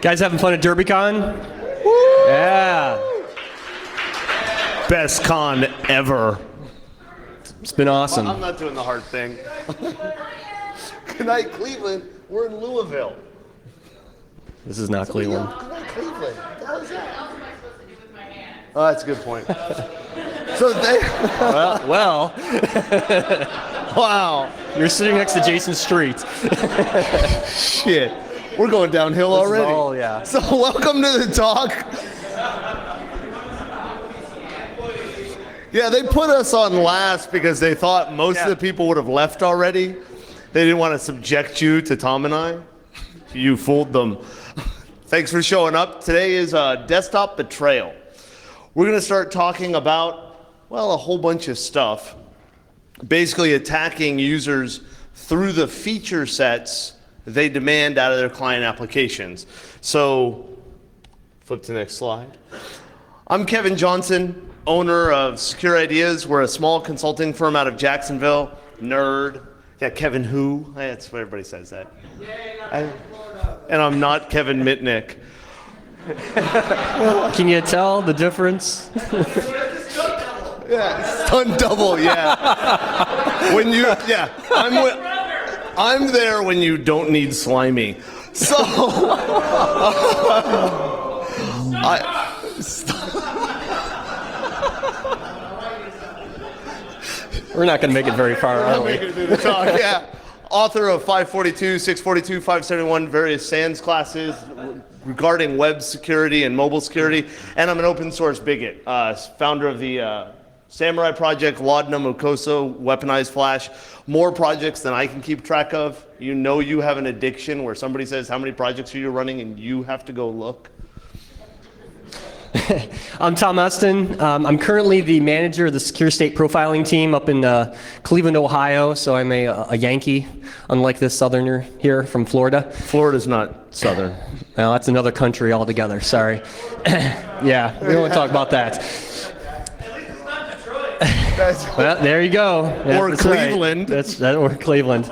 Guys having fun at DerbyCon? Woo! Yeah. Best con ever. It's been awesome. I'm not doing the hard thing. Good night, Cleveland. We're in Louisville. This is not Cleveland. Good night, Cleveland. What the hell is that? Oh, that's a good point. So they... Well. Wow. You're sitting next to Jason Street. Shit. We're going downhill already. Oh, yeah. So welcome to the talk. Yeah, they put us on last because they thought most of the people would have left already. They didn't want to subject you to Tom and I. You fooled them. Thanks for showing up. Today is desktop betrayal. We're going to start talking about, well, a whole bunch of stuff. Basically attacking users through the feature sets they demand out of their client applications. So, flip to the next slide. I'm Kevin Johnson, owner of Secure Ideas. We're a small consulting firm out of Jacksonville. Nerd. Yeah, Kevin who? That's what everybody says that. And I'm not Kevin Mitnick. Can you tell the difference? Yeah, stunt double, yeah. When you, yeah, I'm there when you don't need slimy. So, We're not going to make it very far, are we? Yeah. Author of 542, 642, 571, various SANS classes regarding web security and mobile security. And I'm an open source bigot, founder of the Samurai Project, Laudanum, Mucoso, Weaponized Flash. More projects than I can keep track of. You know you have an addiction where somebody says, how many projects are you running? And you have to go look. I'm Tom Eston. I'm currently the manager of the secure state profiling team up in Cleveland, Ohio. So I'm a Yankee, unlike this southerner here from Florida. Florida's not southern. Well, that's another country altogether. Sorry. Yeah, we don't want to talk about that. Well, there you go. Or Cleveland. Right. Or Cleveland.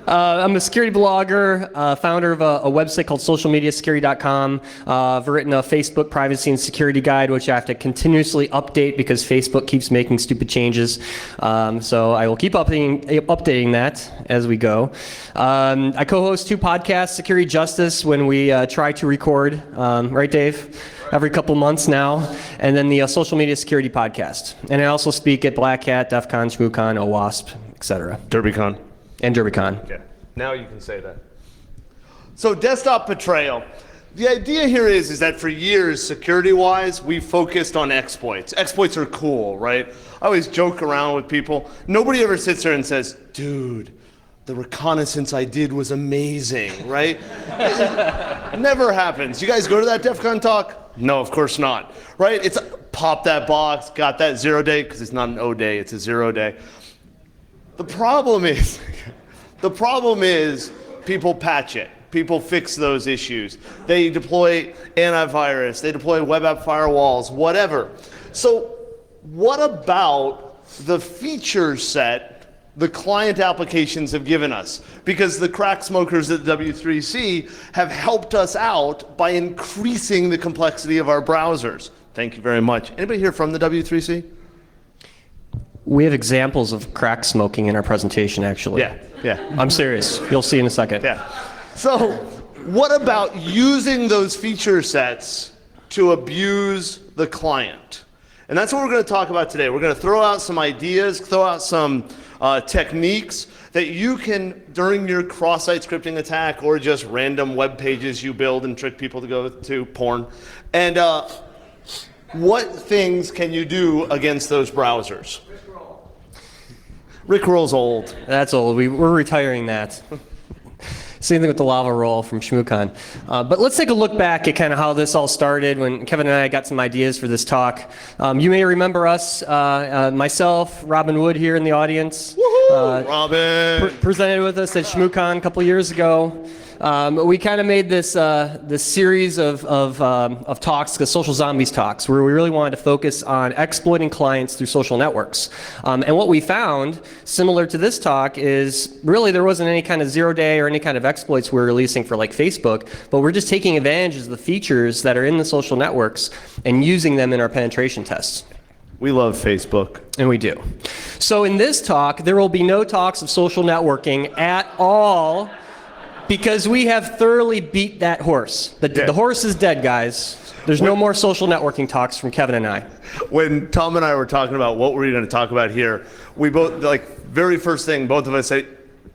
I'm a security blogger, founder of a website called socialmediasecurity.com. I've written a Facebook privacy and security guide, which I have to continuously update because Facebook keeps making stupid changes. So I will keep updating that as we go. I co-host 2 podcasts, Security Justice, when we try to record, right, Dave? Every couple months now, and then the Social Media Security Podcast. And I also speak at Black Hat, DEF CON, ShmooCon, OWASP, etc. DerbyCon. And DerbyCon. Okay, now you can say that. So desktop betrayal. The idea here is that for years, security-wise, we focused on exploits. Exploits are cool, right? I always joke around with people. Nobody ever sits there and says, dude, the reconnaissance I did was amazing, right? It never happens. You guys go to that DEF CON talk? No, of course not, right? It's pop that box, got that 0 day, because it's not an O day, it's a 0 day. The problem is people patch it. People fix those issues. They deploy antivirus, they deploy web app firewalls, whatever. So what about the feature set the client applications have given us? Because the crack smokers at W3C have helped us out by increasing the complexity of our browsers. Thank you very much. Anybody here from the W3C? We have examples of crack smoking in our presentation, actually. Yeah. I'm serious. You'll see in a second. Yeah. So what about using those feature sets to abuse the client? And that's what we're going to talk about today. We're going to throw out some ideas, throw out some techniques that you can, during your cross-site scripting attack or just random web pages you build and trick people to go to porn. And what things can you do against those browsers? Rickroll's old. That's old. We're retiring that. Same thing with the lava roll from ShmooCon. But let's take a look back at kind of how this all started when Kevin and I got some ideas for this talk. You may remember us, myself, Robin Wood here in the audience. Woohoo! Robin. Presented with us at ShmooCon a couple years ago. We kind of made this series of talks, the Social Zombies talks, where we really wanted to focus on exploiting clients through social networks. And what we found, similar to this talk, is really there wasn't any kind of zero-day or any kind of exploits we were releasing for like Facebook, but we're just taking advantage of the features that are in the social networks and using them in our penetration tests. We love Facebook. And we do. So in this talk, there will be no talks of social networking at all, because we have thoroughly beat that horse. The horse is dead, guys. There's no more social networking talks from Kevin and I. When Tom and I were talking about what we're going to talk about here, we both, like, very first thing, both of us say,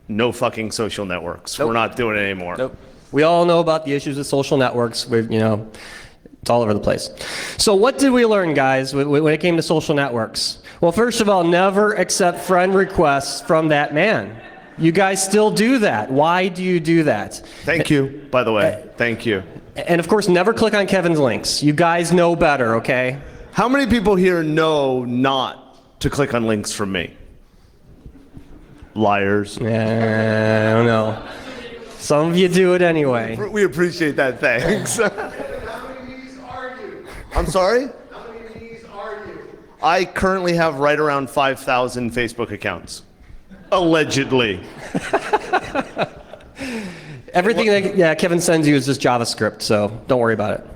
no fucking social networks. Nope. We're not doing it anymore. Nope. We all know about the issues with social networks. It's all over the place. So what did we learn, guys, when it came to social networks? Well, first of all, never accept friend requests from that man. You guys still do that. Why do you do that? Thank you, by the way. Thank you. And of course, never click on Kevin's links. You guys know better, okay? How many people here know not to click on links from me? Liars. I don't know. Some of you do it anyway. We appreciate that, thanks. How many of these are you? I'm sorry? How many of these are you? I currently have right around 5,000 Facebook accounts. Allegedly. Everything that Kevin sends you is just JavaScript, so don't worry about it.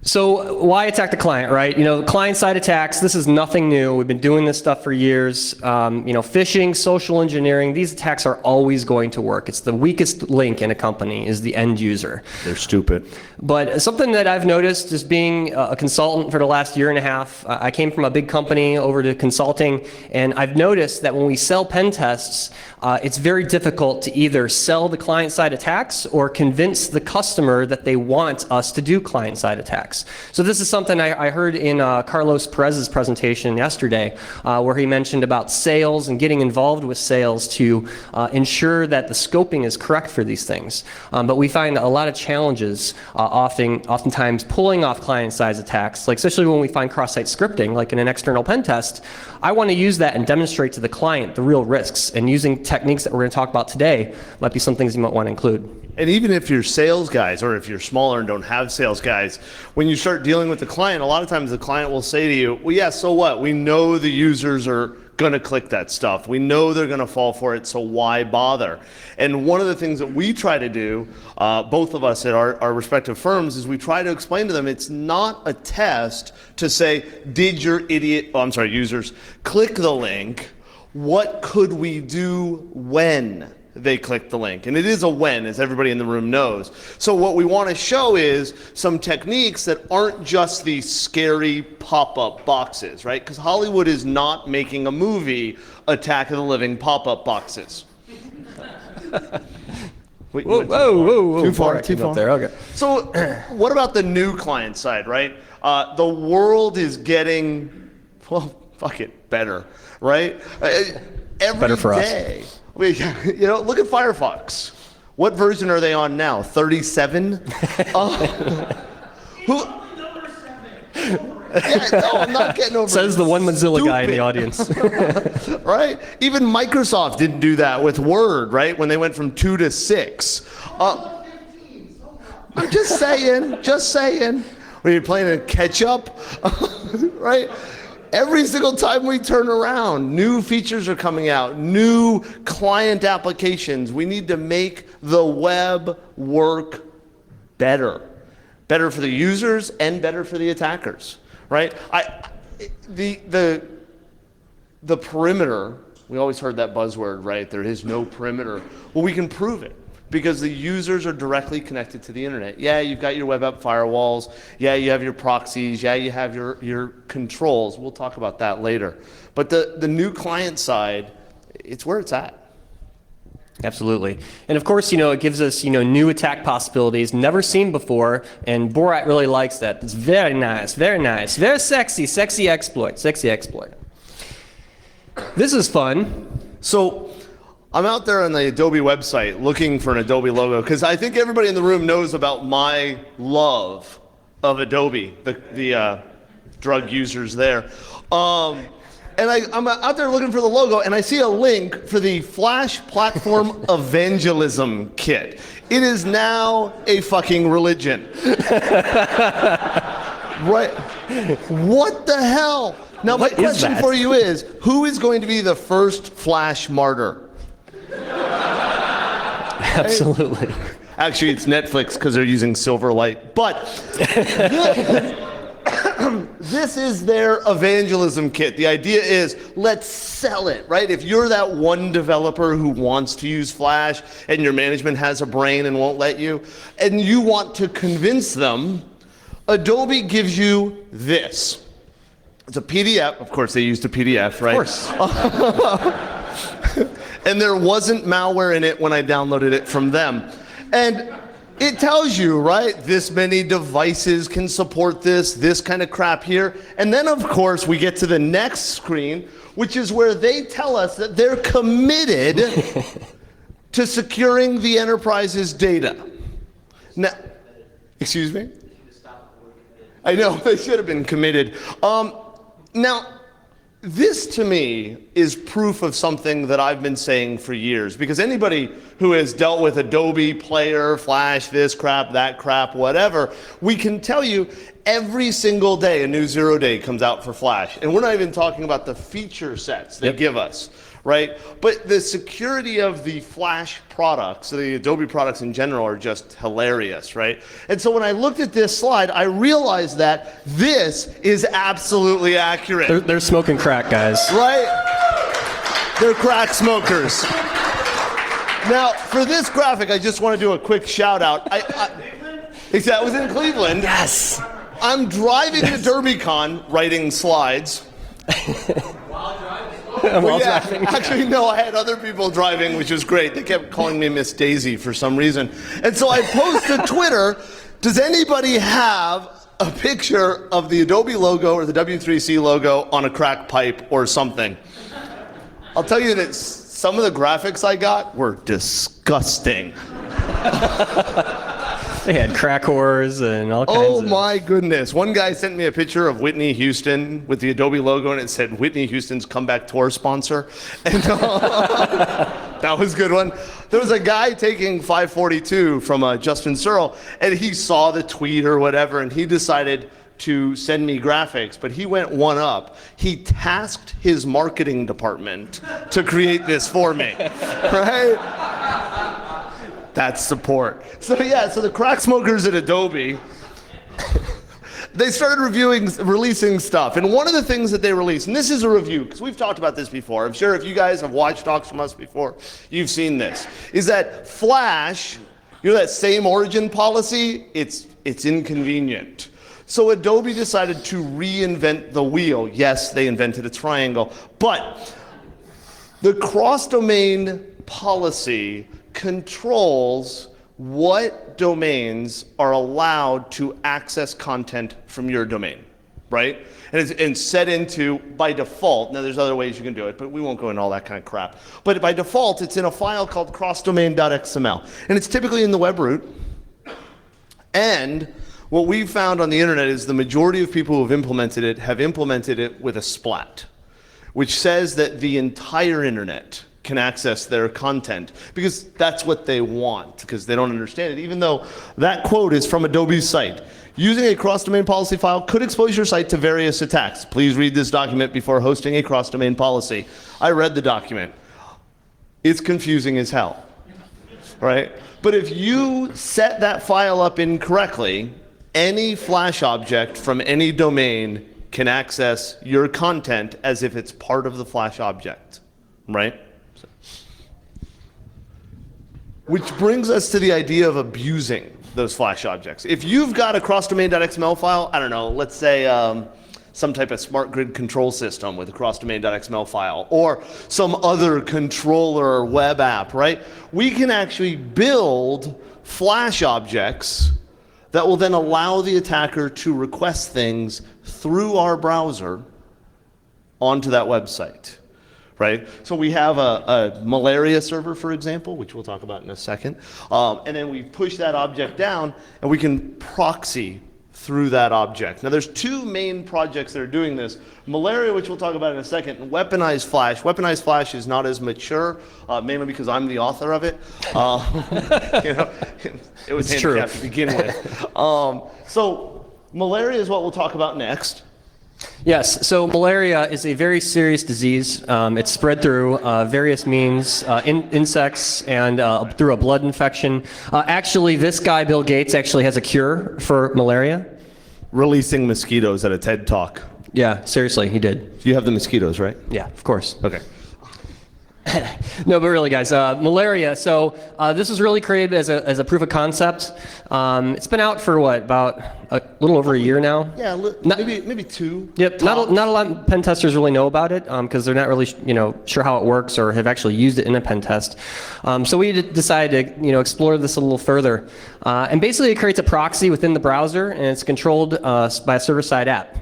So why attack the client, right? Client-side attacks, this is nothing new. We've been doing this stuff for years. Phishing, social engineering, these attacks are always going to work. It's the weakest link in a company is the end user. They're stupid. But something that I've noticed is being a consultant for the last year and a half, I came from a big company over to consulting, and I've noticed that when we sell pen tests, it's very difficult to either sell the client-side attacks or convince the customer that they want us to do client-side attacks. So this is something I heard in Carlos Perez's presentation yesterday, where he mentioned about sales and getting involved with sales to ensure that the scoping is correct for these things. But we find a lot of challenges oftentimes pulling off client-side attacks, like especially when we find cross-site scripting, like in an external pen test. I want to use that and demonstrate to the client the real risks, and using techniques that we're going to talk about today might be some things you might want to include. And even if you're sales guys, or if you're smaller and don't have sales guys, when you start dealing with the client, a lot of times the client will say to you, well, yeah, so what? We know the users are going to click that stuff. We know they're going to fall for it, so why bother? And one of the things that we try to do, both of us at our respective firms, is we try to explain to them it's not a test to say, did your users click the link? What could we do when they click the link? And it is a when, as everybody in the room knows. So what we want to show is some techniques that aren't just these scary pop-up boxes, right? Because Hollywood is not making a movie, Attack of the Living pop-up boxes. Wait, whoa. Too far. There. Okay. So what about the new client side, right? The world is getting, well, fuck it, better, right? Every better for day. Look at Firefox. What version are they on now? 37? I'm not getting over. Says the one Mozilla guy in the audience. Right? Even Microsoft didn't do that with Word, right? When they went from 2 to 6. I'm just saying. When you're playing a catch-up, right? Every single time we turn around, new features are coming out, new client applications. We need to make the web work better. Better for the users and better for the attackers, right? The perimeter, we always heard that buzzword, right? There is no perimeter. Well, we can prove it, because the users are directly connected to the internet. Yeah, you've got your web app firewalls. Yeah, you have your proxies. Yeah, you have your controls. We'll talk about that later. But the new client side, it's where it's at. Absolutely. And of course, it gives us, new attack possibilities never seen before, and Borat really likes that. It's very nice, very sexy exploit. This is fun. So I'm out there on the Adobe website looking for an Adobe logo, because I think everybody in the room knows about my love of Adobe, the drug users there. And I'm out there looking for the logo, and I see a link for the Flash Platform Evangelism Kit. It is now a fucking religion. Right? What the hell? Now, my question for you is, who is going to be the first Flash martyr? Absolutely. Actually, it's Netflix because they're using Silverlight. But this is their evangelism kit. The idea is, let's sell it, right? If you're that one developer who wants to use Flash and your management has a brain and won't let you, and you want to convince them, Adobe gives you this. It's a PDF. Of course, they used a PDF, right? Of course. And there wasn't malware in it when I downloaded it from them. And it tells you, right, this many devices can support this kind of crap here. And then, of course, we get to the next screen, which is where they tell us that they're committed to securing the enterprise's data. Now, excuse me? I know, they should have been committed. Now, this to me is proof of something that I've been saying for years, because anybody who has dealt with Adobe, Player, Flash, this crap, that crap, whatever, we can tell you every single day a new 0-day comes out for Flash. And we're not even talking about the feature sets they give us, right? But the security of the Flash products, the Adobe products in general, are just hilarious, right? And so when I looked at this slide, I realized that this is absolutely accurate. They're smoking crack, guys. Right? They're crack smokers. Now, for this graphic, I just want to do a quick shout out. That was in Cleveland. Yes. I'm driving to DerbyCon, writing slides. Well, yeah, actually, no, I had other people driving, which was great. They kept calling me Miss Daisy for some reason. And so I posted to Twitter, does anybody have a picture of the Adobe logo or the W3C logo on a crack pipe or something? I'll tell you that some of the graphics I got were disgusting. They had crack whores and all kinds of... Oh my goodness. One guy sent me a picture of Whitney Houston with the Adobe logo, and it said Whitney Houston's comeback tour sponsor. And that was a good one. There was a guy taking 542 from Justin Searle, and he saw the tweet or whatever, and he decided to send me graphics, but he went one up. He tasked his marketing department to create this for me, right? That's support. So yeah, so the crack smokers at Adobe, they started releasing stuff. And one of the things that they released, and this is a review, because we've talked about this before. I'm sure if you guys have watched talks from us before, you've seen this, is that Flash, you know that same origin policy, it's inconvenient. So Adobe decided to reinvent the wheel. Yes, they invented a triangle, but the cross-domain policy controls what domains are allowed to access content from your domain, right? And it's set into, by default, now there's other ways you can do it, but we won't go into all that kind of crap. But by default, it's in a file called crossdomain.xml. And it's typically in the web root. And what we've found on the internet is the majority of people who have implemented it with a splat, which says that the entire internet can access their content, because that's what they want, because they don't understand it, even though that quote is from Adobe's site. Using a cross-domain policy file could expose your site to various attacks. Please read this document before hosting a cross-domain policy. I read the document. It's confusing as hell, right? But if you set that file up incorrectly, any Flash object from any domain can access your content as if it's part of the Flash object, right? Which brings us to the idea of abusing those Flash objects. If you've got a crossdomain.xml file, I don't know, let's say some type of smart grid control system with a crossdomain.xml file, or some other controller or web app, right? We can actually build Flash objects that will then allow the attacker to request things through our browser onto that website. Right? So we have a malaria server, for example, which we'll talk about in a second. And then we push that object down, and we can proxy through that object. Now there's two main projects that are doing this. Malaria, which we'll talk about in a second, and Weaponized Flash. Weaponized Flash is not as mature, mainly because I'm the author of it. It was handicapped to begin with. So malaria is what we'll talk about next. Yes, so malaria is a very serious disease. It's spread through various means, insects and through a blood infection. Actually, this guy, Bill Gates, actually has a cure for malaria. Releasing mosquitoes at a TED Talk. Yeah, seriously, he did. You have the mosquitoes, right? Yeah, of course. Okay. No, but really, guys, malaria. So this was really created as a proof of concept. It's been out for what, about a little over a year now? Yeah, maybe two. Yep. Not a lot of pen testers really know about it because they're not really sure how it works or have actually used it in a pen test. So we decided to explore this a little further. And basically, it creates a proxy within the browser, and it's controlled by a server-side app.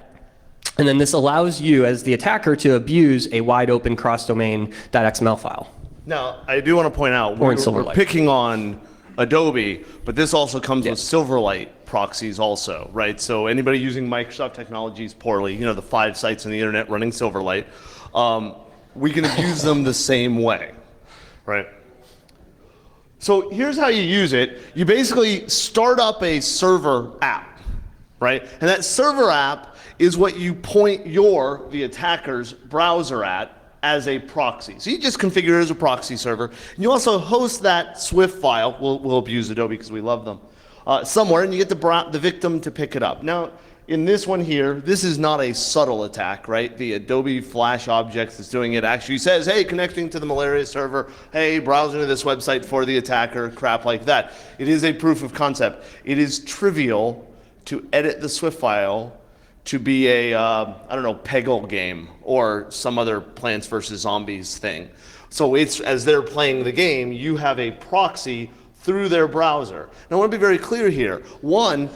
And then this allows you, as the attacker, to abuse a wide open cross-domain .xml file. Now, I do want to point out, we're picking on Adobe, but this also comes with Silverlight proxies also, right? So anybody using Microsoft technologies poorly, the 5 sites on the internet running Silverlight, we can abuse them the same way, right? So here's how you use it. You basically start up a server app, right? And that server app is what you point the attacker's browser at as a proxy. So you just configure it as a proxy server. And you also host that Swift file, we'll abuse Adobe because we love them, somewhere, and you get the victim to pick it up. Now, in this one here, this is not a subtle attack, right? The Adobe Flash object that's doing it actually says, hey, connecting to the malaria server, hey, browsing to this website for the attacker, crap like that. It is a proof of concept. It is trivial to edit the Swift file to be a, Peggle game or some other Plants vs. Zombies thing. So it's, as they're playing the game, you have a proxy through their browser. Now I want to be very clear here. One,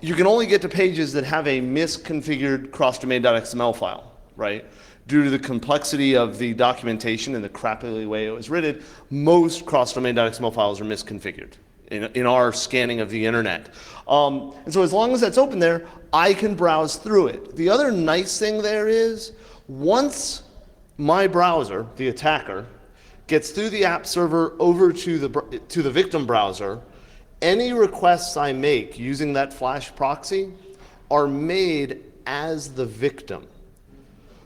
you can only get to pages that have a misconfigured cross-domain.xml file, right? Due to the complexity of the documentation and the crappy way it was written, most cross-domain.xml files are misconfigured in our scanning of the internet. And so as long as that's open there, I can browse through it. The other nice thing there is, once my browser, the attacker, gets through the app server over to the victim browser, any requests I make using that Flash proxy are made as the victim.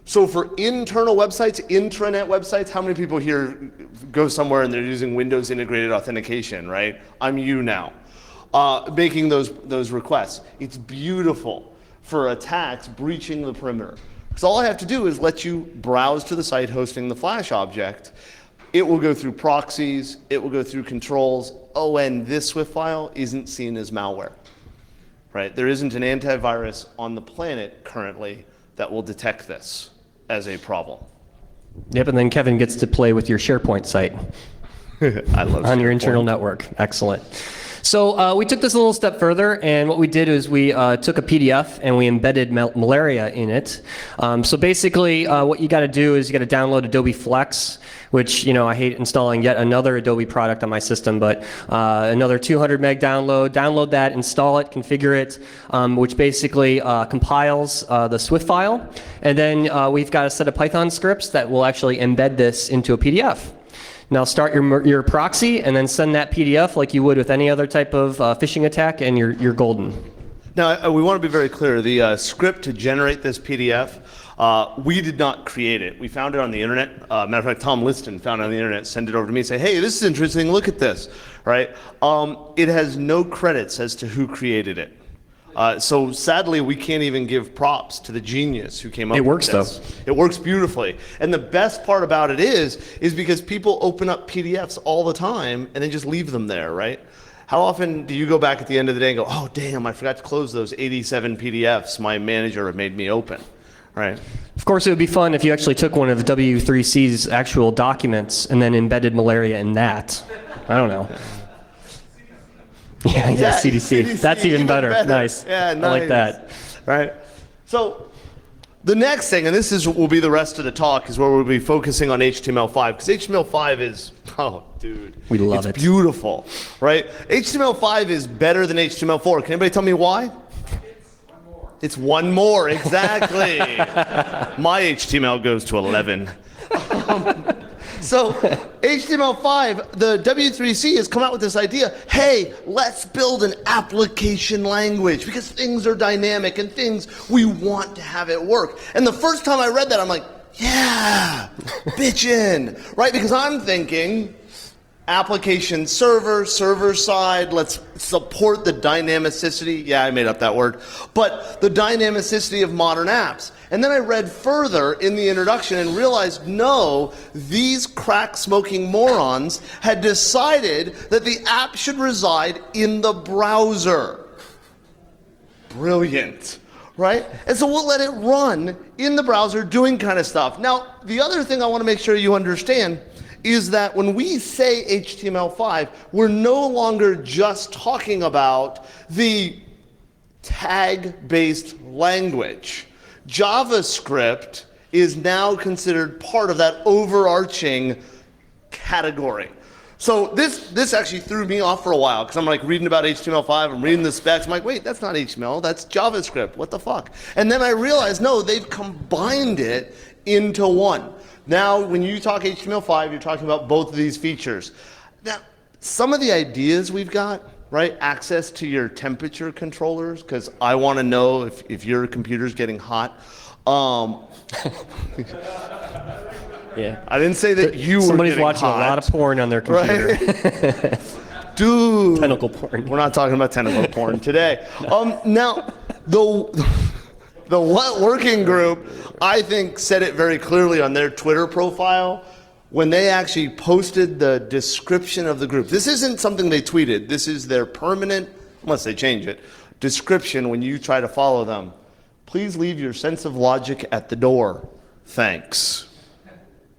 So for internal websites, intranet websites, how many people here go somewhere and they're using Windows integrated authentication, right? I'm you now, making those requests. It's beautiful for attacks breaching the perimeter. Because all I have to do is let you browse to the site hosting the Flash object. It will go through proxies, it will go through controls. Oh, and this Swift file isn't seen as malware, right? There isn't an antivirus on the planet currently that will detect this as a problem. Yep, and then Kevin gets to play with your SharePoint site. I love on your internal network. Excellent. So we took this a little step further, and what we did is we took a PDF and we embedded malaria in it. So basically, what you got to do is you got to download Adobe Flex, which I hate installing yet another Adobe product on my system, but another 200 meg download. Download that, install it, configure it, which basically compiles the Swift file, and then we've got a set of Python scripts that will actually embed this into a PDF. Now start your proxy and then send that PDF like you would with any other type of phishing attack, and you're golden. Now we want to be very clear. The script to generate this PDF, we did not create it. We found it on the internet. Matter of fact, Tom Liston found it on the internet, sent it over to me, say, hey, this is interesting, look at this, right? It has no credits as to who created it. So sadly, we can't even give props to the genius who came up with this. It works though. It works beautifully. And the best part about it is because people open up PDFs all the time and then just leave them there, right? How often do you go back at the end of the day and go, oh damn, I forgot to close those 87 PDFs my manager made me open, right? Of course, it would be fun if you actually took one of W3C's actual documents and then embedded malaria in that. I don't know. Yeah, CDC. That's even better. Nice. Yeah, nice. I like that. Right. So the next thing, and this will be the rest of the talk, is where we'll be focusing on HTML5, because HTML5 is, oh, dude. We love it. It's beautiful, right? HTML5 is better than HTML4. Can anybody tell me why? It's It's one more, exactly. My HTML goes to 11. So HTML5, the W3C has come out with this idea, hey, let's build an application language because things are dynamic and things, we want to have it work. And the first time I read that, I'm like, yeah, bitchin', right? Because I'm thinking, application server side, let's support the dynamicity, yeah, I made up that word, but the dynamicity of modern apps. And then I read further in the introduction and realized, no, these crack-smoking morons had decided that the app should reside in the browser. Brilliant, right? And so we'll let it run in the browser doing kind of stuff. Now, the other thing I want to make sure you understand is that when we say HTML5, we're no longer just talking about the tag-based language. JavaScript is now considered part of that overarching category. So this actually threw me off for a while because I'm like reading about HTML5, I'm reading the specs, I'm like, wait, that's not HTML, that's JavaScript, what the fuck? And then I realized, no, they've combined it into one. Now, when you talk HTML5, you're talking about both of these features. Now, some of the ideas we've got, right? Access to your temperature controllers, because I want to know if your computer's getting hot. Yeah. I didn't say that you were Somebody's getting watching hot, a lot of porn on their computer. right? Dude. Tentacle porn. We're not talking about tentacle porn today. Now, the What Working Group, I think, said it very clearly on their Twitter profile when they actually posted the description of the group. This isn't something they tweeted. This is their permanent, unless they change it, description when you try to follow them. Please leave your sense of logic at the door. Thanks.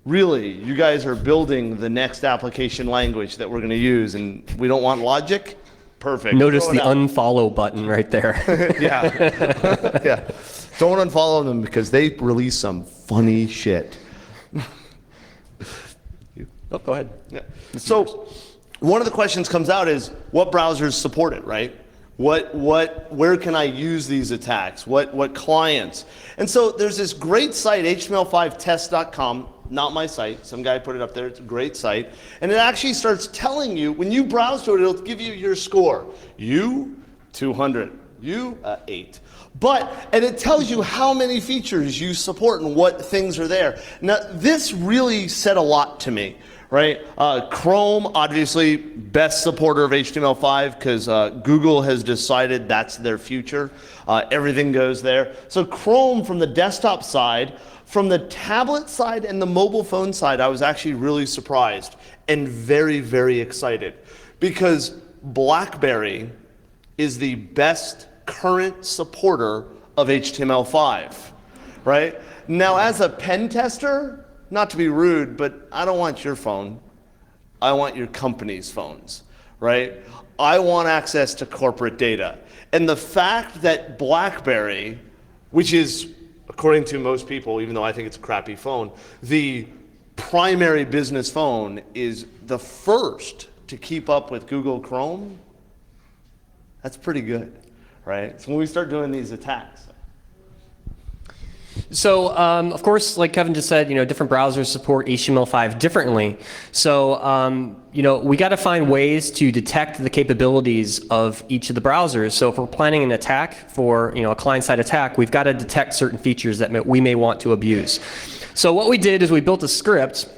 Really, you guys are building the next application language that we're going to use, and we don't want logic? Perfect. Notice the unfollow button right there. Yeah. Yeah. Don't unfollow them because they release some funny shit. Oh, go ahead. Yeah. So one of the questions comes out is what browsers support it, right? Where can I use these attacks? What clients? And so there's this great site, html5test.com, not my site. Some guy put it up there. It's a great site. And it actually starts telling you, when you browse to it, it'll give you your score. You, 200. You, 8. And it tells you how many features you support and what things are there. Now, this really said a lot to me, right? Chrome, obviously, best supporter of HTML5 because Google has decided that's their future. Everything goes there. So Chrome from the desktop side, from the tablet side and the mobile phone side, I was actually really surprised and very, very excited because BlackBerry is the best current supporter of HTML5, right? Now, as a pen tester, not to be rude, but I don't want your phone. I want your company's phones, right? I want access to corporate data. And the fact that BlackBerry, which is, according to most people, even though I think it's a crappy phone, the primary business phone is the first to keep up with Google Chrome, that's pretty good, right? So when we start doing these attacks. So, of course, like Kevin just said, different browsers support HTML5 differently. So, we got to find ways to detect the capabilities of each of the browsers. So if we're planning an attack for, a client-side attack, we've got to detect certain features that we may want to abuse. So what we did is we built a script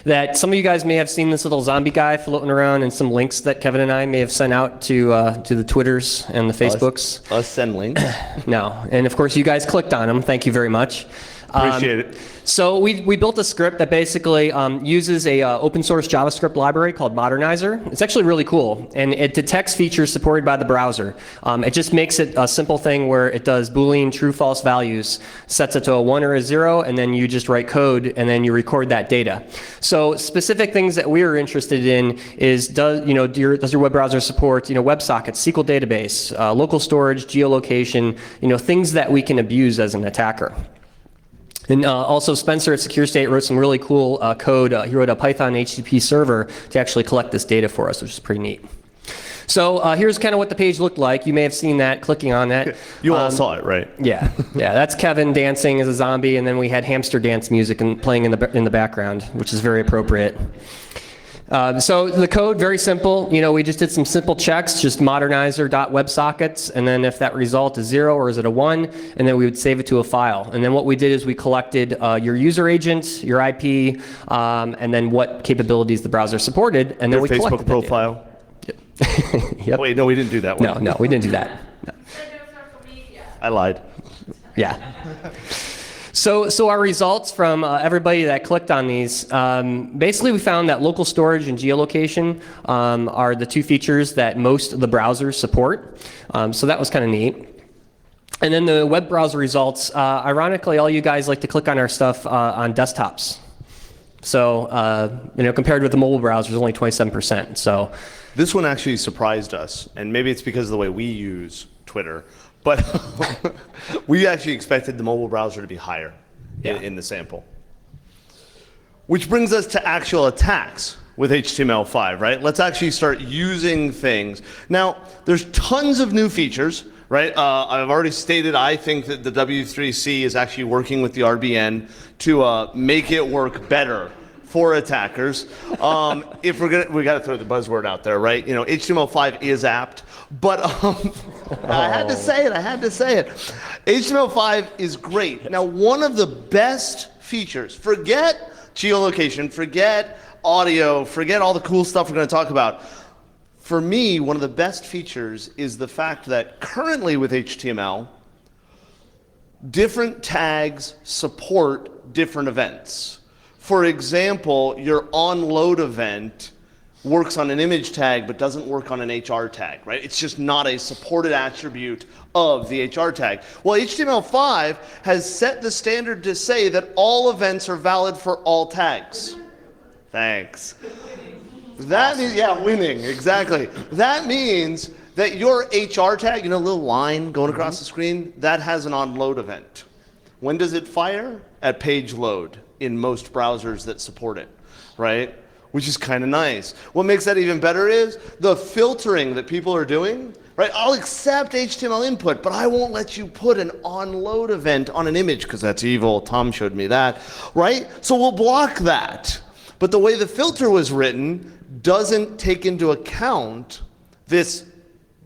that some of you guys may have seen this little zombie guy floating around and some links that Kevin and I may have sent out to the Twitters and the Facebooks. Us send links? No. And of course you guys clicked on them. Thank you very much. Appreciate it. So we built a script that basically uses a open source JavaScript library called Modernizer. It's actually really cool, and it detects features supported by the browser. It just makes it a simple thing where it does Boolean true/false values, sets it to a 1 or a 0, and then you just write code and then you record that data. So specific things that we are interested in is does your web browser support WebSockets, SQL database, local storage, geolocation, things that we can abuse as an attacker. And also Spencer at Secure State wrote some really cool code. He wrote a Python HTTP server to actually collect this data for us, which is pretty neat. So here's kind of what the page looked like. You may have seen that, clicking on that. You all saw it, right? Yeah, that's Kevin dancing as a zombie, and then we had hamster dance music and playing in the background, which is very appropriate. So the code, very simple. We just did some simple checks, just modernizer.websockets, and then if that result is 0 or is it a 1, and then we would save it to a file. And then what we did is we collected your user agent, your IP, and then what capabilities the browser supported, and then Your we collected Facebook profile. Yep. Wait, no, we didn't do that one. No, we didn't do that. No. I lied. Yeah. So our results from everybody that clicked on these, basically we found that local storage and geolocation are the two features that most of the browsers support. So that was kind of neat. And then the web browser results, ironically, all you guys like to click on our stuff on desktops. So, compared with the mobile browsers, only 27%. So This one actually surprised us, and maybe it's because of the way we use Twitter, but we actually expected the mobile browser to be higher in the sample. Which brings us to actual attacks with HTML5, right? Let's actually start using things. Now, there's tons of new features, right? I've already stated I think that the W3C is actually working with the RBN to make it work better for attackers. If we got to throw the buzzword out there, right? HTML5 is apt, but I had to say it. HTML5 is great. Now, one of the best features, forget geolocation, forget audio, forget all the cool stuff we're going to talk about. For me, one of the best features is the fact that currently with HTML, different tags support different events. For example, your onload event works on an image tag but doesn't work on an HR tag, right? It's just not a supported attribute of the HR tag. Well, HTML5 has set the standard to say that all events are valid for all tags. Thanks. That means, winning, exactly. That means that your HR tag, a little line going across the screen, that has an onload event. When does it fire? At page load in most browsers that support it, right? Which is kind of nice. What makes that even better is the filtering that people are doing, right? I'll accept HTML input, but I won't let you put an onload event on an image because that's evil. Tom showed me that, right? So we'll block that. But the way the filter was written doesn't take into account this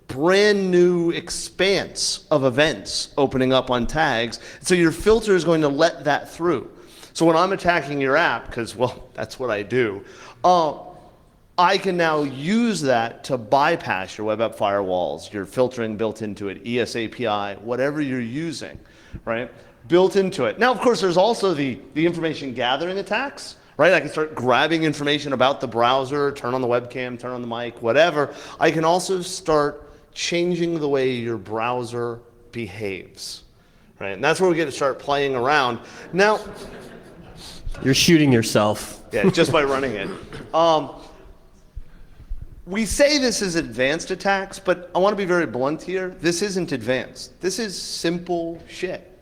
brand new expanse of events opening up on tags. So your filter is going to let that through. So when I'm attacking your app, because, well, that's what I do, I can now use that to bypass your web app firewalls, your filtering built into it, ES API, whatever you're using, right? Built into it. Now, of course, there's also the information gathering attacks, right? I can start grabbing information about the browser, turn on the webcam, turn on the mic, whatever. I can also start changing the way your browser behaves, right? And that's where we get to start playing around. Now, you're shooting yourself. Yeah, just by running it. We say this is advanced attacks, but I want to be very blunt here. This isn't advanced. This is simple shit.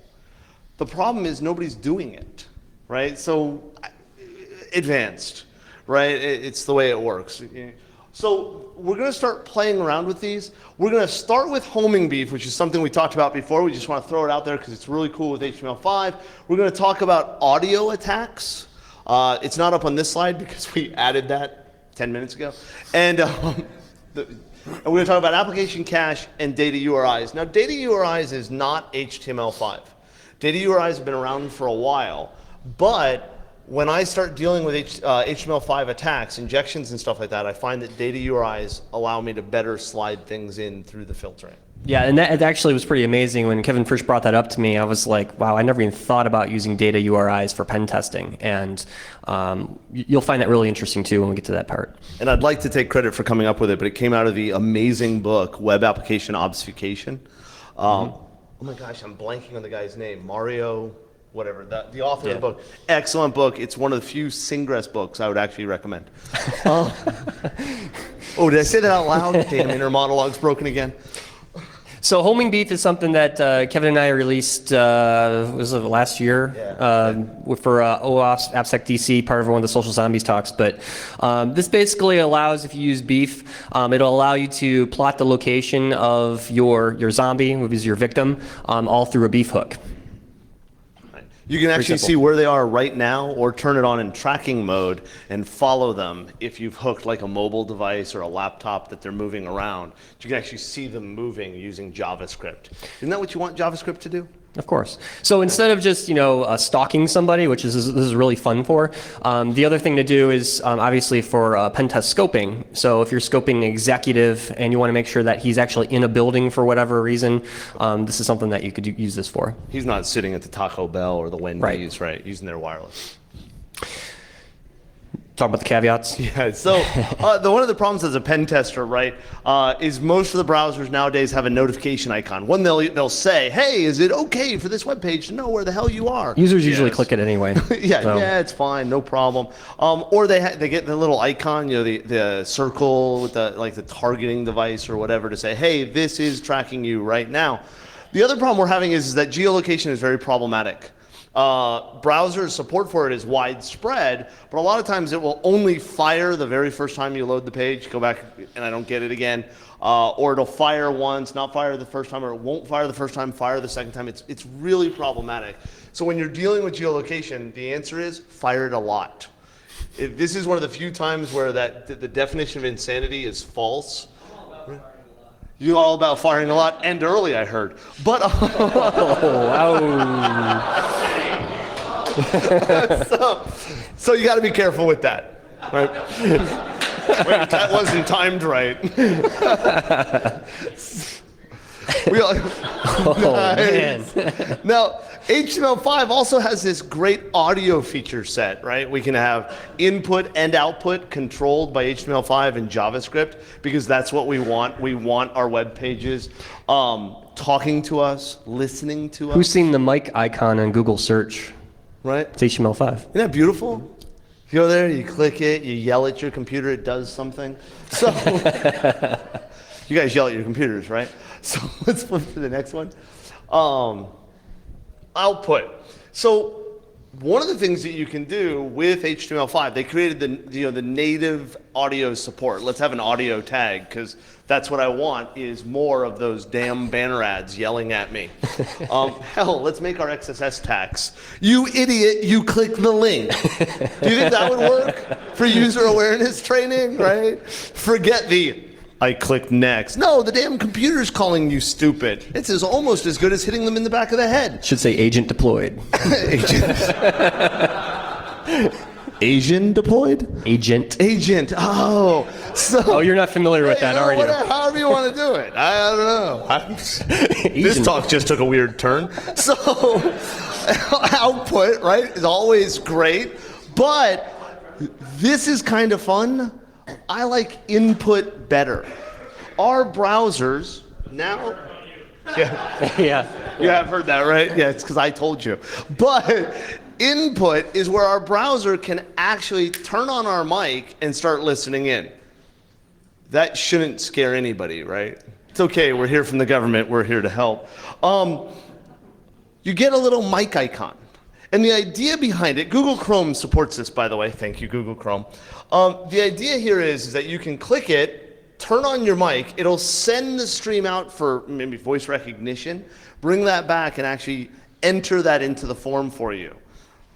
The problem is nobody's doing it, right? So, advanced, right? It's the way it works. So we're going to start playing around with these. We're going to start with homing beef, which is something we talked about before. We just want to throw it out there because it's really cool with HTML5. We're going to talk about audio attacks. It's not up on this slide because we added that 10 minutes ago. And we're going to talk about application cache and data URIs. Now, data URIs is not HTML5. Data URIs have been around for a while, but when I start dealing with HTML5 attacks, injections and stuff like that, I find that data URIs allow me to better slide things in through the filtering. Yeah, and that actually was pretty amazing. When Kevin first brought that up to me, I was like, wow, I never even thought about using data URIs for pen testing. And you'll find that really interesting too when we get to that part. And I'd like to take credit for coming up with it, but it came out of the amazing book, Web Application Obfuscation. Oh my gosh, I'm blanking on the guy's name. Mario, whatever, the author of the book. Excellent book. It's one of the few Singress books I would actually recommend. Oh, did I say that out loud? Damn, inner monologue's broken again. So homing beef is something that Kevin and I released was it last year for OAuth AppSec DC, part of one of the Social Zombies talks. But this basically allows, if you use beef, it'll allow you to plot the location of your zombie, which is your victim, all through a beef hook. You can actually see where they are right now, or turn it on in tracking mode and follow them if you've hooked like a mobile device or a laptop that they're moving around. You can actually see them moving using JavaScript. Isn't that what you want JavaScript to do? Of course. So instead of just stalking somebody, which this is really fun for, the other thing to do is obviously for pen test scoping. So if you're scoping an executive and you want to make sure that he's actually in a building for whatever reason, this is something that you could use this for. He's not sitting at the Taco Bell or the Wendy's, right? Using their wireless. Talk about the caveats. Yeah, so one of the problems as a pen tester, right, is most of the browsers nowadays have a notification icon. One, they'll say, hey, is it okay for this web page to know where the hell you are? Users usually click it anyway. Yeah, it's fine, no problem. Or they get the little icon, the circle with the targeting device or whatever to say, hey, this is tracking you right now. The other problem we're having is that geolocation is very problematic. Browser support for it is widespread, but a lot of times it will only fire the very first time you load the page, go back and I don't get it again, or it'll fire once, not fire the first time, or it won't fire the first time, fire the second time. It's really problematic. So when you're dealing with geolocation, the answer is fire it a lot. This is one of the few times where the definition of insanity is false. You're all about firing a lot and early, I heard. But so you got to be careful with that, right? Wait, that wasn't timed right. Nice. Man. Now, HTML5 also has this great audio feature set, right? We can have input and output controlled by HTML5 and JavaScript because that's what we want. We want our web pages talking to us, listening to us. Who's seen the mic icon on Google search? Right? It's HTML5. Isn't that beautiful? You go there, you click it, you yell at your computer, it does something. So, you guys yell at your computers, right? So let's flip to the next one. Output. So one of the things that you can do with HTML5, they created the native audio support. Let's have an audio tag because that's what I want is more of those damn banner ads yelling at me. Hell, let's make our XSS tags. You idiot, you click the link. Do you think that would work for user awareness training, right? Forget the I clicked next. No, the damn computer's calling you stupid. It's almost as good as hitting them in the back of the head. Should say agent deployed. Asian deployed? Agent. Oh. So, you're not familiar with that, are you? However you want to do it. I don't know. This talk just took a weird turn. So, output, right, is always great. But this is kind of fun. I like input better. Our browsers now, yeah, you have heard that, right? Yeah, it's because I told you. But input is where our browser can actually turn on our mic and start listening in. That shouldn't scare anybody, right? It's okay, we're here from the government, we're here to help. You get a little mic icon. And the idea behind it, Google Chrome supports this, by the way. Thank you, Google Chrome. The idea here is that you can click it, turn on your mic, it'll send the stream out for maybe voice recognition, bring that back and actually enter that into the form for you,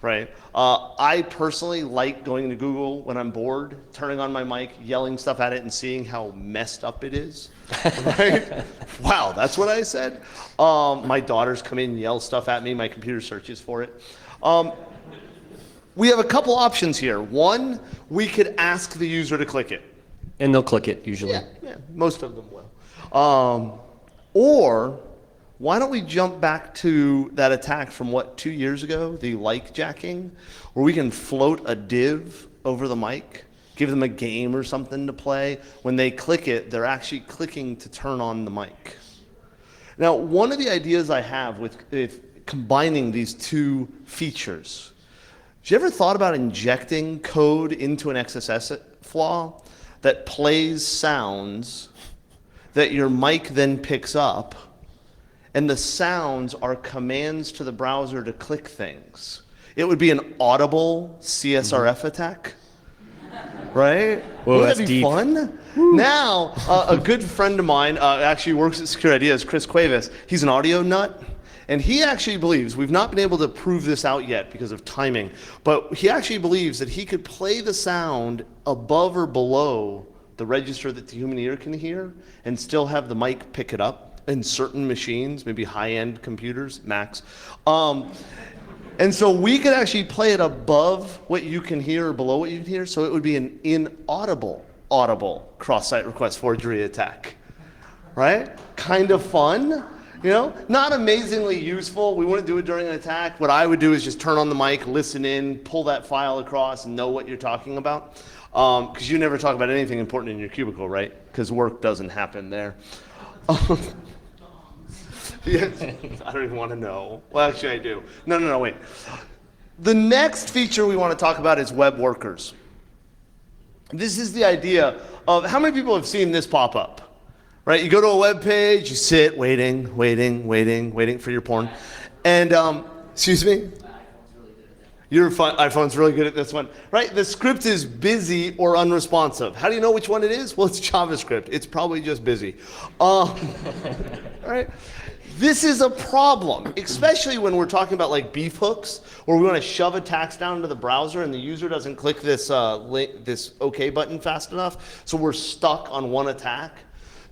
right? I personally like going to Google when I'm bored, turning on my mic, yelling stuff at it and seeing how messed up it is, right? Wow, that's what I said? My daughters come in and yell stuff at me, my computer searches for it. We have a couple options here. One, we could ask the user to click it. And they'll click it, usually. Yeah, most of them will. Or, why don't we jump back to that attack from, 2 years ago, the like jacking, where we can float a div over the mic, give them a game or something to play. When they click it, they're actually clicking to turn on the mic. Now, one of the ideas I have with combining these two features, have you ever thought about injecting code into an XSS flaw that plays sounds that your mic then picks up and the sounds are commands to the browser to click things. It would be an audible CSRF attack, right? Whoa, Wouldn't that's that be deep. fun? Now, a good friend of mine actually works at Secure Ideas, Chris Cuevas. He's an audio nut. And he actually believes, we've not been able to prove this out yet because of timing, but he actually believes that he could play the sound above or below the register that the human ear can hear and still have the mic pick it up in certain machines, maybe high-end computers, Macs. And so we could actually play it above what you can hear or below what you can hear, so it would be an inaudible, audible cross-site request forgery attack, right? Kind of fun. You know, not amazingly useful. We wouldn't do it during an attack. What I would do is just turn on the mic, listen in, pull that file across, and know what you're talking about. Because you never talk about anything important in your cubicle, right? Because work doesn't happen there. Yeah, I don't even want to know. Well, actually, I do. No, wait. The next feature we want to talk about is web workers. This is the idea of how many people have seen this pop up? Right, you go to a web page, you sit waiting for your porn, and excuse me, your iPhone's really good at this one, right? The script is busy or unresponsive. How do you know which one it is? Well, it's JavaScript. It's probably just busy. Right? This is a problem, especially when we're talking about like beef hooks, where we want to shove attacks down into the browser and the user doesn't click this this OK button fast enough, so we're stuck on one attack.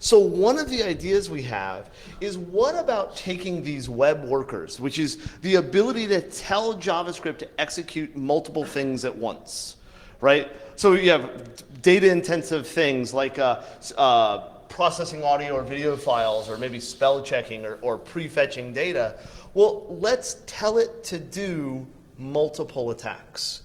So one of the ideas we have is, what about taking these web workers, which is the ability to tell JavaScript to execute multiple things at once, right? So you have data-intensive things like processing audio or video files, or maybe spell checking or prefetching data. Well, let's tell it to do multiple attacks.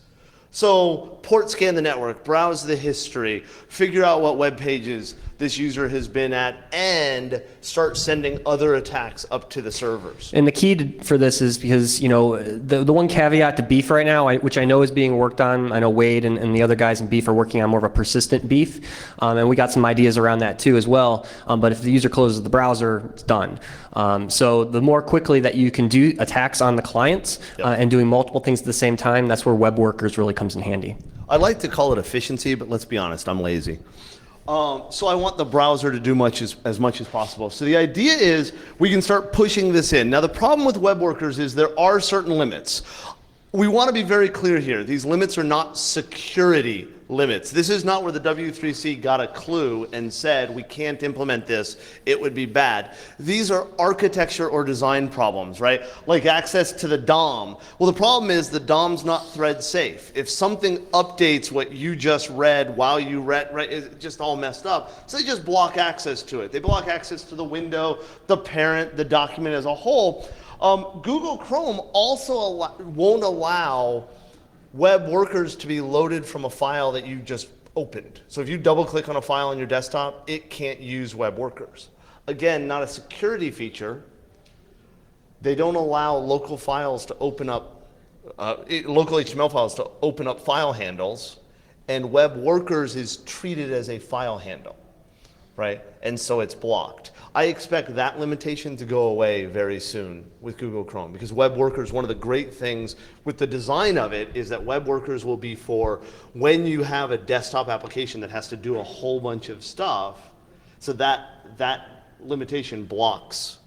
So port scan the network, browse the history, figure out what web pages this user has been at, and start sending other attacks up to the servers. And the key for this is because, you know, the one caveat to beef right now, which I know is being worked on, I know Wade and the other guys in beef are working on more of a persistent beef, and we got some ideas around that too as well, but if the user closes the browser, it's done. So the more quickly that you can do attacks on the clients and doing multiple things at the same time, that's where web workers really comes in handy. I like to call it efficiency, but let's be honest, I'm lazy. So I want the browser to do as much as possible. So the idea is we can start pushing this in. Now the problem with web workers is there are certain limits. We want to be very clear here. These limits are not security limits. This is not where the W3C got a clue and said we can't implement this, it would be bad. These are architecture or design problems, right? Like access to the DOM. Well, the problem is the DOM's not thread safe. If something updates what you just read while you read, right, it's just all messed up. So they just block access to it. They block access to the window, the parent, the document as a whole. Google Chrome also won't allow web workers to be loaded from a file that you just opened. So if you double click on a file on your desktop, it can't use web workers. Again, not a security feature. They don't allow local files to open up, local HTML files to open up file handles, and web workers is treated as a file handle, right? And so it's blocked. I expect that limitation to go away very soon with Google Chrome, because web workers, one of the great things with the design of it is that web workers will be for when you have a desktop application that has to do a whole bunch of stuff, so that limitation blocks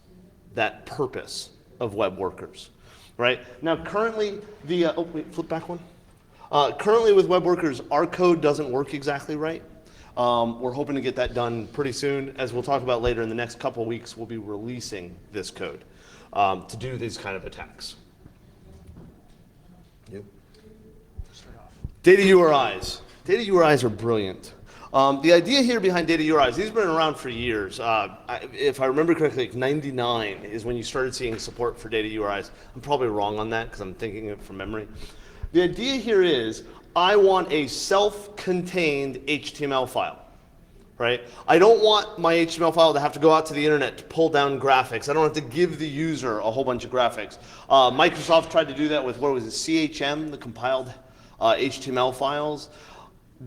that purpose of web workers, right? Now currently flip back one. Currently with web workers, our code doesn't work exactly right. We're hoping to get that done pretty soon. As we'll talk about later, in the next couple of weeks, we'll be releasing this code to do these kind of attacks. Data URIs. Data URIs are brilliant. The idea here behind data URIs, these have been around for years. If I remember correctly, like 99 is when you started seeing support for data URIs. I'm probably wrong on that because I'm thinking it from memory. The idea here is I want a self-contained HTML file, right? I don't want my HTML file to have to go out to the internet to pull down graphics. I don't have to give the user a whole bunch of graphics. Microsoft tried to do that with, what was it, CHM, the compiled HTML files.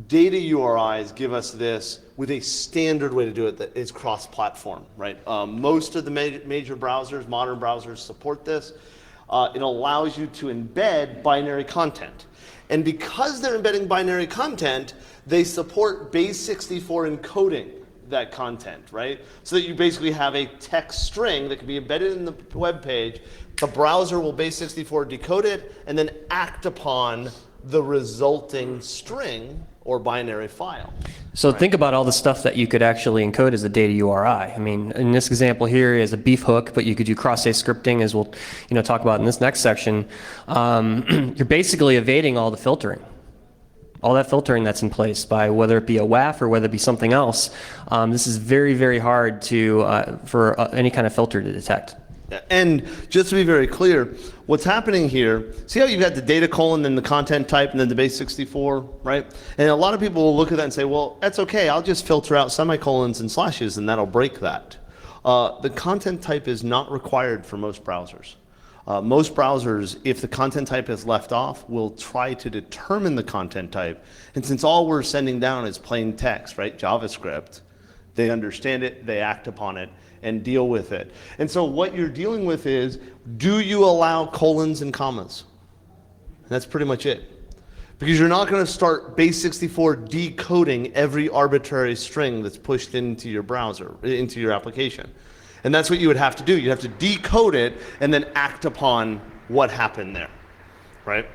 data URIs give us this with a standard way to do it that is cross-platform, right? Most of the major browsers, modern browsers, support this. It allows you to embed binary content. And because they're embedding binary content, they support base64 encoding that content, right? So that you basically have a text string that can be embedded in the web page. The browser will base64 decode it and then act upon the resulting string or binary file. So think about all the stuff that you could actually encode as a data URI. I mean, in this example here is a beef hook, but you could do cross-site scripting, as we'll talk about in this next section. You're basically evading all the filtering. All that filtering that's in place by whether it be a WAF or whether it be something else. This is very, very hard for any kind of filter to detect. And just to be very clear, what's happening here, see how you've got the data colon, then the content type, and then the base64, right? And a lot of people will look at that and say, well, that's okay, I'll just filter out semicolons and slashes and that'll break that. The content type is not required for most browsers. Most browsers, if the content type is left off, will try to determine the content type. And since all we're sending down is plain text, right, JavaScript, they understand it, they act upon it, and deal with it. And so what you're dealing with is, do you allow colons and commas? And that's pretty much it. Because you're not going to start base64 decoding every arbitrary string that's pushed into your browser, into your application. And that's what you would have to do. You'd have to decode it and then act upon what happened there, right?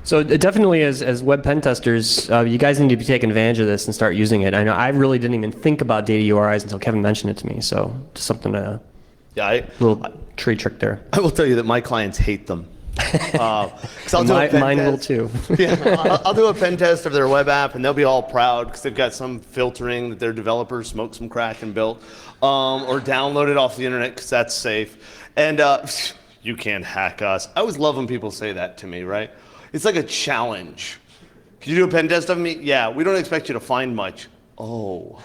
So definitely as web pen testers, you guys need to be taking advantage of this and start using it. I know I really didn't even think about data URIs until Kevin mentioned it to me. So just something little tree trick there. I will tell you that my clients hate them. Mine will too. Yeah, I'll do a pen test of their web app and they'll be all proud because they've got some filtering that their developers smoked some crack and built, or downloaded off the internet because that's safe. And you can't hack us. I always love when people say that to me, right? It's like a challenge. Can you do a pen test of me? Yeah, we don't expect you to find much. Oh,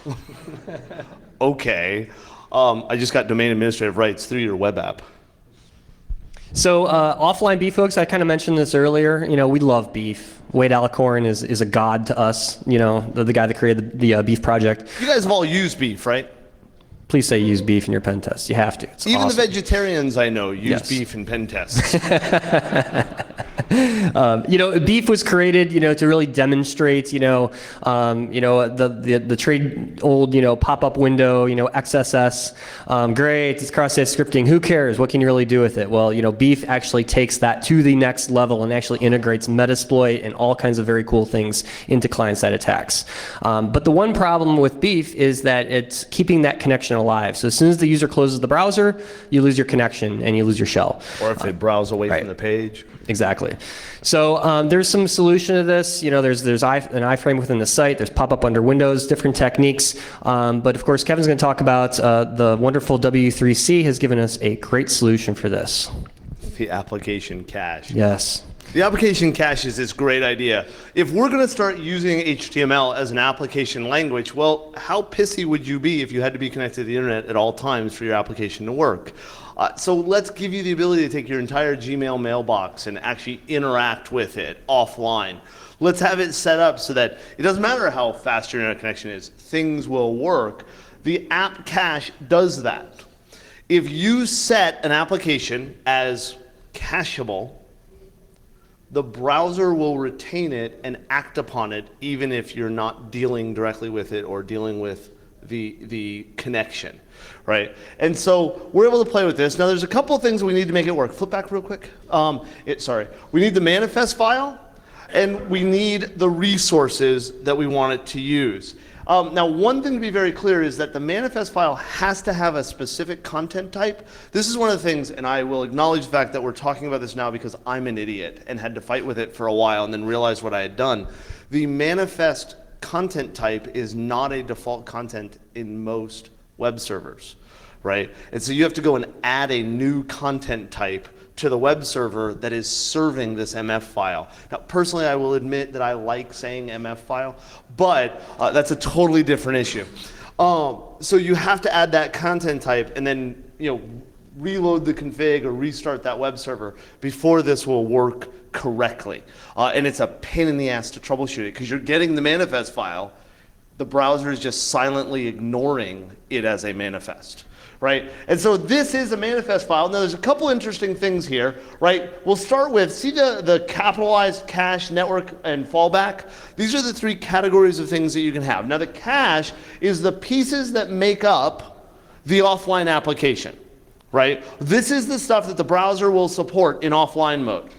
okay. I just got domain administrative rights through your web app. So offline beef hooks, I kind of mentioned this earlier. We love beef. Wade Alicorn is a god to us. The guy that created the beef project. You guys have all used beef, right? Please say use beef in your pen test. You have to. It's Even awesome. the vegetarians I know use beef in pen tests. Beef was created, to really demonstrate, the trade old, pop-up window, XSS. Great, it's cross-site scripting. Who cares? What can you really do with it? Well, beef actually takes that to the next level and actually integrates Metasploit and all kinds of very cool things into client-side attacks. But the one problem with beef is that it's keeping that connection alive. So as soon as the user closes the browser, you lose your connection and you lose your shell. Or if they browse away from the page. Exactly. So there's some solution to this. There's an iframe within the site. There's pop-up under Windows, different techniques. But of course, Kevin's going to talk about the wonderful W3C has given us a great solution for this. The application cache. Yes. The application cache is this great idea. If we're going to start using HTML as an application language, well, how pissy would you be if you had to be connected to the internet at all times for your application to work? So let's give you the ability to take your entire Gmail mailbox and actually interact with it offline. Let's have it set up so that it doesn't matter how fast your internet connection is, things will work. The app cache does that. If you set an application as cacheable, the browser will retain it and act upon it even if you're not dealing directly with it or dealing with the connection, right? And so we're able to play with this. Now there's a couple of things we need to make it work. Flip back real quick. We need the manifest file and we need the resources that we want it to use. Now, one thing to be very clear is that the manifest file has to have a specific content type. This is one of the things, and I will acknowledge the fact that we're talking about this now because I'm an idiot and had to fight with it for a while and then realized what I had done. The manifest content type is not a default content in most web servers, right? And so you have to go and add a new content type to the web server that is serving this MF file. Now, personally, I will admit that I like saying MF file, but that's a totally different issue. So you have to add that content type, and then reload the config or restart that web server before this will work correctly. And it's a pain in the ass to troubleshoot it because you're getting the manifest file. The browser is just silently ignoring it as a manifest, right? And so this is a manifest file. Now there's a couple interesting things here, right? We'll start with, see the capitalized cache, network, and fallback? These are the three categories of things that you can have. Now the cache is the pieces that make up the offline application, right? This is the stuff that the browser will support in offline mode.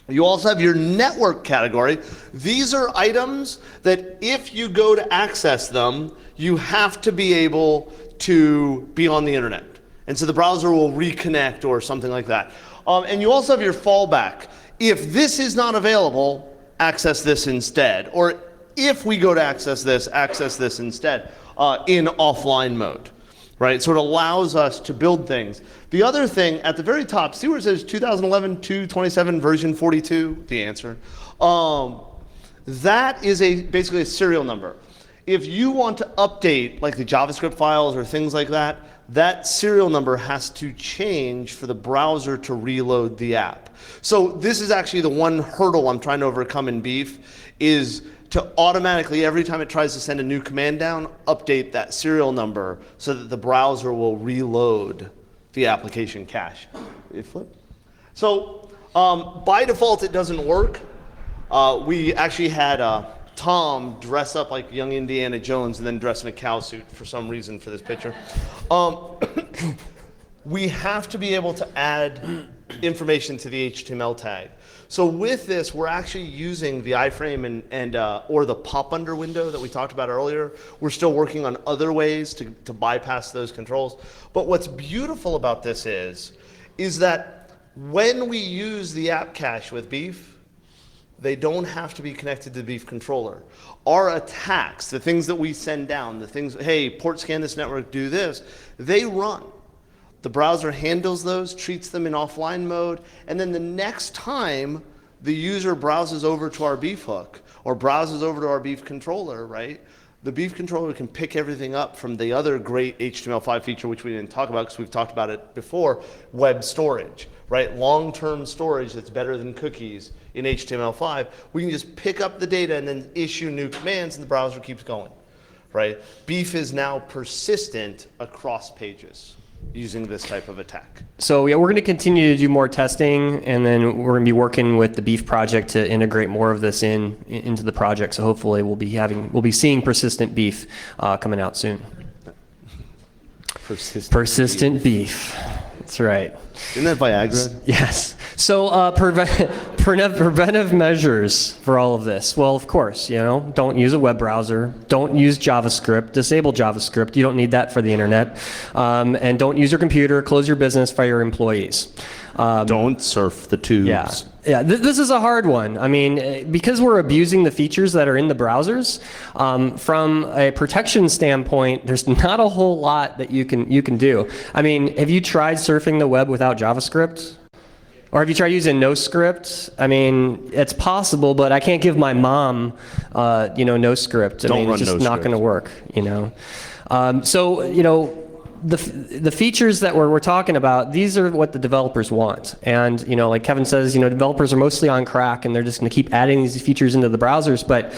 You also have your network category. These are items that if you go to access them, you have to be able to be on the internet. And so the browser will reconnect or something like that. And you also have your fallback. If this is not available, access this instead. Or if we go to access this instead in offline mode. Right, so it allows us to build things. The other thing at the very top, see where it says 2011 227 version 42? The answer. That is basically a serial number. If you want to update like the JavaScript files or things like that, that serial number has to change for the browser to reload the app. So this is actually the one hurdle I'm trying to overcome in Beef, is to automatically, every time it tries to send a new command down, update that serial number so that the browser will reload the application cache. Flip. So by default, it doesn't work. We actually had Tom dress up like young Indiana Jones and then dress in a cow suit for some reason for this picture. We have to be able to add information to the HTML tag. So with this, we're actually using the iframe and or the pop under window that we talked about earlier. We're still working on other ways to bypass those controls. But what's beautiful about this is that when we use the app cache with Beef, they don't have to be connected to the Beef controller. Our attacks, the things that we send down, the things, hey, port scan this network, do this, they run. The browser handles those, treats them in offline mode, and then the next time the user browses over to our Beef hook or browses over to our Beef controller, right? The Beef controller can pick everything up from the other great HTML5 feature, which we didn't talk about because we've talked about it before, web storage, right? Long-term storage that's better than cookies in HTML5. We can just pick up the data and then issue new commands and the browser keeps going, right? Beef is now persistent across pages using this type of attack. So yeah, we're going to continue to do more testing, and then we're going to be working with the Beef project to integrate more of this into the project. So hopefully we'll be seeing persistent Beef coming out soon. Persistent beef. That's right. Isn't that Viagra? Yes. So preventive measures for all of this. Well, of course, don't use a web browser. Don't use JavaScript. Disable JavaScript. You don't need that for the internet. And don't use your computer. Close your business. Fire your employees. Don't surf the tubes. Yeah. This is a hard one. I mean, because we're abusing the features that are in the browsers, from a protection standpoint, there's not a whole lot that you can do. I mean, have you tried surfing the web without JavaScript? Or have you tried using no script? I mean, it's possible, but I can't give my mom, no script. I mean, it's just not going to work, So, the features that we're talking about, these are what the developers want. And, like Kevin says, developers are mostly on crack and they're just going to keep adding these features into the browsers. But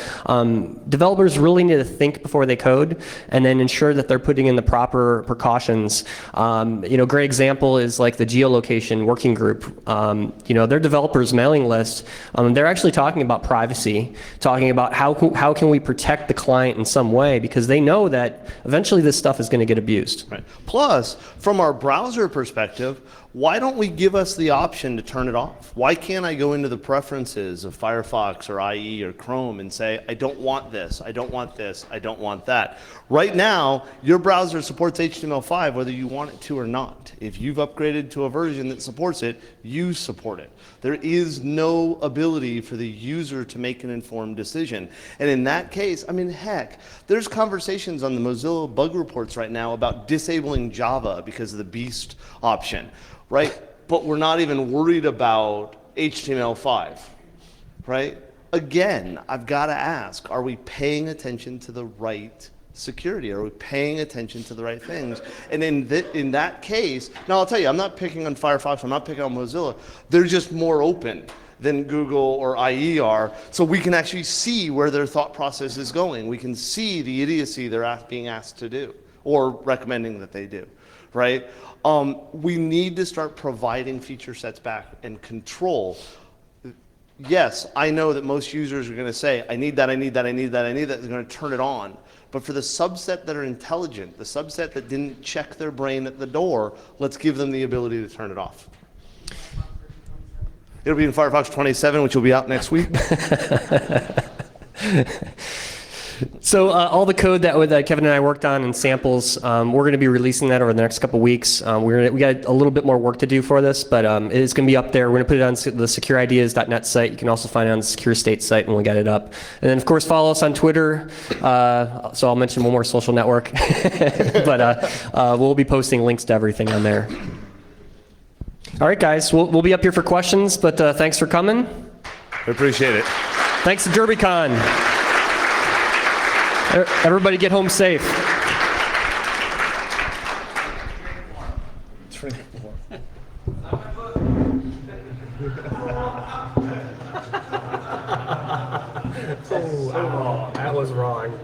developers really need to think before they code and then ensure that they're putting in the proper precautions. Great example is like the geolocation working group. Their developers mailing list, they're actually talking about privacy, talking about how can we protect the client in some way, because they know that eventually this stuff is going to get abused. Right. Plus, from our browser perspective, why don't we give us the option to turn it off? Why can't I go into the preferences of Firefox or IE or Chrome and say, I don't want this, I don't want this, I don't want that? Right now, your browser supports HTML5 whether you want it to or not. If you've upgraded to a version that supports it, you support it. There is no ability for the user to make an informed decision. And in that case, I mean, heck, there's conversations on the Mozilla bug reports right now about disabling Java because of the Beast option, right? But we're not even worried about HTML5, right? Again, I've got to ask, are we paying attention to the right security? Are we paying attention to the right things? And in that case, now I'll tell you, I'm not picking on Firefox, I'm not picking on Mozilla. They're just more open than Google or IE are, so we can actually see where their thought process is going. We can see the idiocy they're being asked to do, or recommending that they do, right? We need to start providing feature sets back and control. Yes, I know that most users are going to say, I need that, I need that, I need that, I need that. They're going to turn it on. But for the subset that are intelligent, the subset that didn't check their brain at the door, let's give them the ability to turn it off. It'll be in Firefox 27, which will be out next week. So all the code that Kevin and I worked on and samples, we're going to be releasing that over the next couple weeks. We got a little bit more work to do for this, but it is going to be up there. We're going to put it on the securideas.net site. You can also find it on the Secure State site when we get it up. And then, of course, follow us on Twitter. So I'll mention one more social network. But we'll be posting links to everything on there. All right, guys, we'll be up here for questions, but thanks for coming. I appreciate it. Thanks to DerbyCon. Everybody get home safe. Oh, that was wrong.